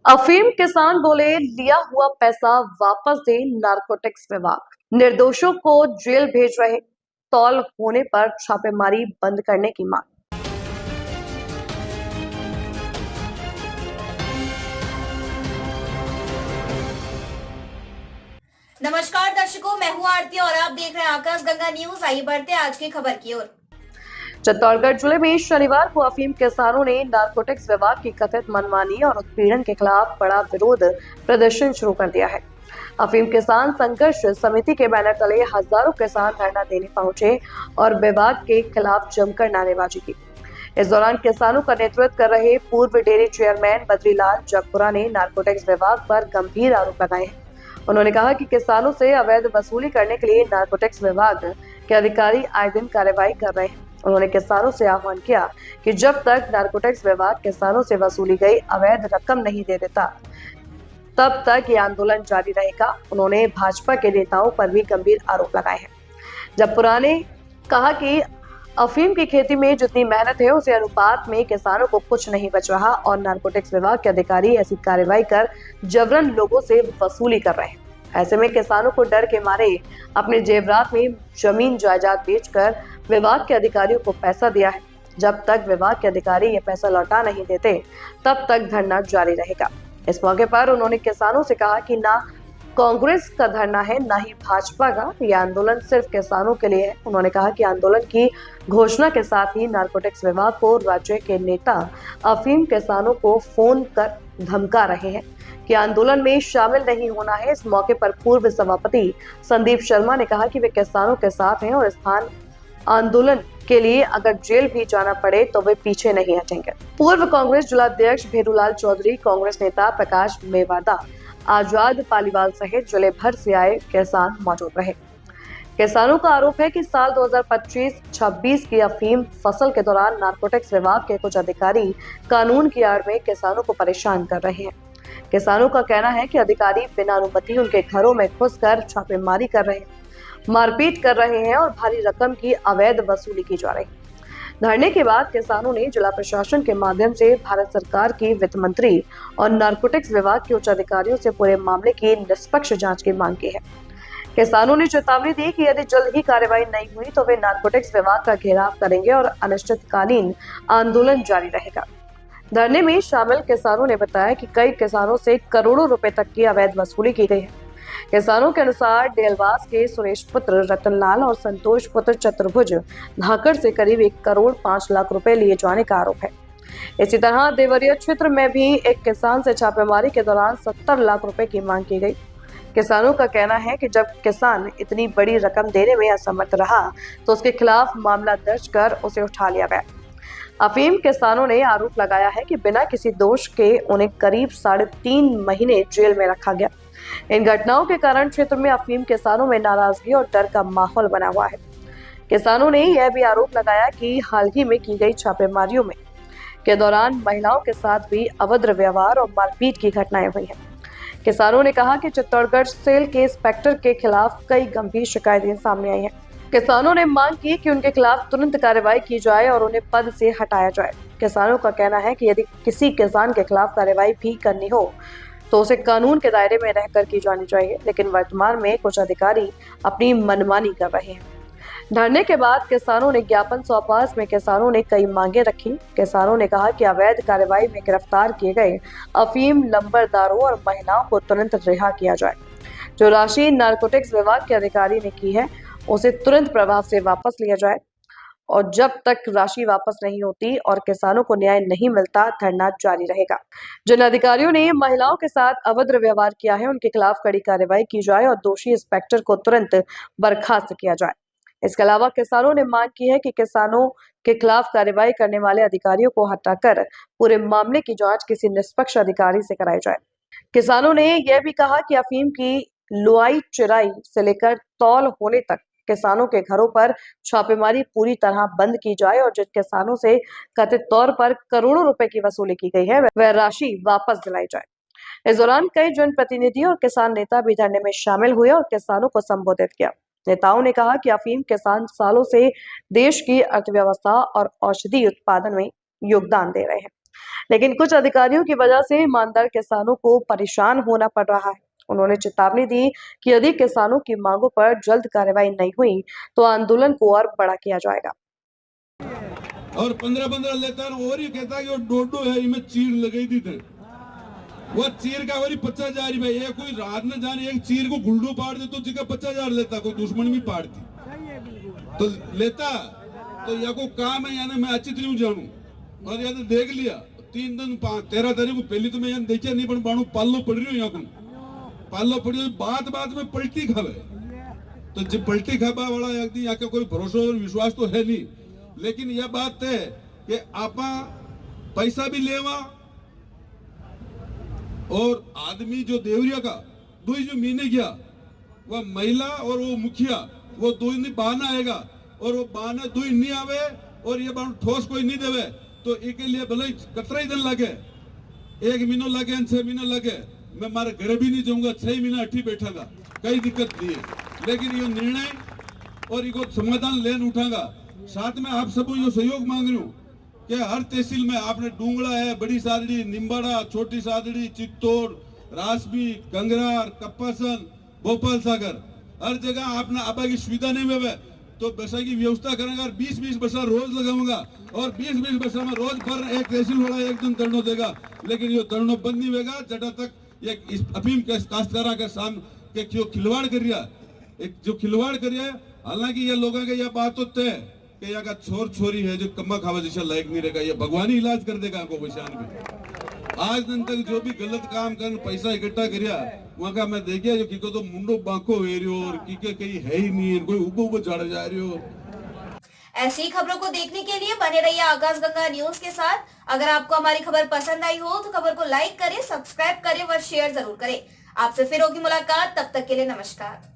अफीम किसान बोले लिया हुआ पैसा वापस दे नारकोटिक्स विभाग निर्दोषों को जेल भेज रहे तौल होने पर छापेमारी बंद करने की मांग। नमस्कार दर्शकों, मैं हूं आरती और आप देख रहे हैं आकाश गंगा न्यूज। आइए बढ़ते हैं आज की खबर की ओर। चित्तौड़गढ़ जिले में शनिवार को अफीम किसानों ने नारकोटिक्स विभाग की कथित मनमानी और उत्पीड़न के खिलाफ बड़ा विरोध प्रदर्शन शुरू कर दिया है। अफीम किसान संघर्ष समिति के बैनर तले हजारों किसान धरना देने पहुंचे और विभाग के खिलाफ जमकर नारेबाजी की। इस दौरान किसानों का नेतृत्व कर रहे पूर्व डेयरी चेयरमैन बद्रीलाल जगपुरा ने नारकोटिक्स विभाग पर गंभीर आरोप लगाए हैं। उन्होंने कहा कि किसानों से अवैध वसूली करने के लिए नारकोटिक्स विभाग के अधिकारी आए दिन कार्रवाई कर रहे हैं। उन्होंने किसानों से आह्वान किया कि जब तक नारकोटिक्स विभाग किसानों से वसूली गई अवैध रकम नहीं दे देता तब तक ये आंदोलन जारी रहेगा। उन्होंने भाजपा के नेताओं पर भी गंभीर आरोप लगाए हैं। जगपुरा ने कहा कि अफीम की खेती में जितनी मेहनत है उसे अनुपात में किसानों को कुछ नहीं बच रहा और नारकोटिक्स विभाग के अधिकारी ऐसी कार्रवाई कर जबरन लोगों से वसूली कर रहे हैं। ऐसे में किसानों को डर के मारे अपने जेवरात में जमीन जायदाद बेचकर विभाग के अधिकारियों को पैसा दिया है। जब तक विभाग के अधिकारी ये पैसा लौटा नहीं देते तब तक धरना जारी रहेगा। इस मौके पर उन्होंने किसानों से कहा कि ना कांग्रेस का धरना है ना ही भाजपा का, यह आंदोलन सिर्फ किसानों के लिए है। उन्होंने कहा कि आंदोलन की घोषणा के साथ ही नारकोटिक्स विभाग को राज्य के नेता अफीम किसानों को फोन कर धमका रहे हैं कि आंदोलन में शामिल नहीं होना है। इस मौके पर पूर्व सभापति संदीप शर्मा ने कहा कि वे किसानों के साथ हैं और स्थान आंदोलन के लिए अगर जेल भी जाना पड़े तो वे पीछे नहीं हटेंगे। पूर्व कांग्रेस जिलाध्यक्ष भेरूलाल चौधरी, कांग्रेस नेता प्रकाश मेवादा, आजाद पालीवाल सहित जिले भर से आए किसान मौजूद रहे। किसानों का आरोप है कि साल 2025-26 की अफीम फसल के दौरान नारकोटिक्स विभाग के कुछ अधिकारी कानून की आड़ में किसानों को परेशान कर रहे हैं। किसानों का कहना है कि अधिकारी बिना अनुमति उनके घरों में घुसकर छापेमारी कर रहे हैं, मारपीट कर रहे हैं और भारी रकम की अवैध वसूली की जा रही है। धरने के बाद किसानों ने जिला प्रशासन के माध्यम से भारत सरकार की वित्त मंत्री और नारकोटिक्स विभाग के उच्च अधिकारियों से पूरे मामले की निष्पक्ष जांच की मांग की है। किसानों ने चेतावनी दी कि यदि जल्द ही कार्रवाई नहीं हुई तो वे नारकोटिक्स विभाग का घेराव करेंगे और अनिश्चितकालीन आंदोलन जारी रहेगा। धरने में शामिल किसानों ने बताया कि कई किसानों से करोड़ों रुपए तक की अवैध वसूली की गई है। किसानों के अनुसार डेलवास के सुरेश पुत्र रतनलाल और संतोष पुत्र चतुर्भुज धाकड़ से करीब 1 करोड़ 5 लाख रुपए लिए जाने का आरोप है। इसी तरह देवरिया क्षेत्र में भी एक किसान से छापेमारी के दौरान 70 लाख रुपए की मांग की गई। किसानों का कहना है कि जब किसान इतनी बड़ी रकम देने में असमर्थ रहा तो उसके खिलाफ मामला दर्ज कर उसे उठा लिया गया। अफीम किसानों ने आरोप लगाया है कि बिना किसी दोष के उन्हें करीब 3.5 महीने जेल में रखा गया। इन घटनाओं के कारण क्षेत्र में अफीम किसानों में नाराजगी और डर का माहौल बना हुआ है। किसानों ने यह भी आरोप लगाया कि हाल ही में की गई छापेमारियों में के दौरान महिलाओं के साथ भी अभद्र व्यवहार और मारपीट की घटनाएं हुई हैं। किसानों ने कहा कि चित्तौड़गढ़ सेल के इंस्पेक्टर के खिलाफ कई गंभीर शिकायतें सामने आई हैं। किसानों ने मांग की कि उनके खिलाफ तुरंत कार्रवाई की जाए और उन्हें पद से हटाया जाए। किसानों का कहना है कि यदि किसी किसान के खिलाफ कार्रवाई भी करनी हो तो उसे कानून के दायरे में रहकर की जानी चाहिए, लेकिन वर्तमान में कुछ अधिकारी अपनी मनमानी कर रहे हैं। धरने के बाद किसानों ने ज्ञापन सौंपा। इसमें किसानों ने कई मांगे रखी। किसानों ने कहा कि अवैध कार्रवाई में गिरफ्तार किए गए अफीम लंबरदारों और महिलाओं को तुरंत रिहा किया जाए। जो राशि नारकोटिक्स विभाग के अधिकारी ने की है उसे तुरंत प्रभाव से वापस लिया जाए और जब तक राशि वापस नहीं होती और किसानों को न्याय नहीं मिलता धरना जारी रहेगा। जिन अधिकारियों ने महिलाओं के साथ अभद्र व्यवहार किया है उनके खिलाफ कड़ी कार्रवाई की जाए और दोषी इंस्पेक्टर को तुरंत बर्खास्त किया जाए। इसके अलावा किसानों ने मांग की है कि किसानों के खिलाफ कार्रवाई करने वाले अधिकारियों को हटाकर पूरे मामले की जांच किसी निष्पक्ष अधिकारी से कराई जाए। किसानों ने यह भी कहा कि अफीम की लुआई चिराई से लेकर तौल होने तक किसानों के घरों पर छापेमारी पूरी तरह बंद की जाए और जिन किसानों से कथित तौर पर करोड़ों रुपए की वसूली की गई है वह राशि वापस दिलाई जाए। इस दौरान कई जनप्रतिनिधि और किसान नेता भी धरने में शामिल हुए और किसानों को संबोधित किया। नेताओं ने कहा कि अफीम किसान सालों से देश की अर्थव्यवस्था और औषधि उत्पादन में योगदान दे रहे हैं। लेकिन कुछ अधिकारियों की वजह से ईमानदार किसानों को परेशान होना पड़ रहा है। उन्होंने चेतावनी दी कि यदि किसानों की मांगों पर जल्द कार्रवाई नहीं हुई तो आंदोलन को और बड़ा किया जाएगा। और 15-15 लेता है और ये कहता है कि वो डोडो है इनमें चीर लगाई दी थे वो चीर का वही 50,000 रुपए ये कोई रात न जाने एक चीर को गुल्डू पाड़ दे तो जिका 50,000 लेता कोई दुश्मन भी पाड़ती तो लेता तो या को काम है यानी मैं अच्छी तरह जानू और या तो देख लिया 3 दिन 13 तारीख को पहली तो मैं यहाँ देखा नहीं पर बाणु पालो पड़ रही हूँ यहाँ को पालो पड़ी हुई बात में पलटी खावे तो जब पलटी खाबा वाला यहाँ का कोई भरोसा और विश्वास तो है नहीं लेकिन यह बात है कि आपा पैसा भी लेवा और आदमी जो देवरिया का दो जो महीने गया वह महिला और वो मुखिया वो दो दिन बहाना आएगा और वो बहाना दो नहीं आवे और ये बात ठोस कोई नहीं देवे तो इसके लिए भले कतरा ही दिन लगे 1 महीना लगे 6 महीने लगे मैं मारे घर भी नहीं जाऊंगा 6 महीना अठी बैठागा कई दिक्कत नहीं है लेकिन ये निर्णय और इको समाधान लेन उठागा साथ में आप सब यो सहयोग मांग रही हूँ कि हर तहसील में आपने डूंगड़ा है बड़ी सादड़ी निम्बाड़ा छोटी सादड़ी चित्तौड़ रासबी कंगरार कप्पासन भोपाल सागर हर जगह आपने आबा की सुविधा नहीं हुए तो बसा की व्यवस्था करेंगे 20-20 बसा रोज लगाऊंगा और 20-20 बसा में रोज भर एक तहसील वाला एक दिन धरनो देगा लेकिन ये धरनो बंद नहीं होगा जटा तक ये अफीम के काश्तकारा के सामने के जो खिलवाड़ कर रहा एक जो खिलवाड़ कर रहा है हालांकि ये लोगों का यह बात तो तय कि यहाँ का छोर छोरी है जो कम्मा खावा जैसा लायक नहीं रहेगा ये भगवान ही इलाज कर देगा आपको परेशान में आज दिन तक जो भी गलत काम कर पैसा इकट्ठा करिया वहां का मैं देखिया जो किको तो मुंडो बांको हो रही हो और किके कहीं है ही नहीं कोई उबो चढ़ जा रही हो। ऐसी खबरों को देखने के लिए बने रहिए आकाशगंगा न्यूज के साथ। अगर आपको हमारी खबर पसंद आई हो तो खबर को लाइक करें, सब्सक्राइब करें व शेयर जरूर करें। आपसे फिर होगी मुलाकात, तब तक के लिए नमस्कार।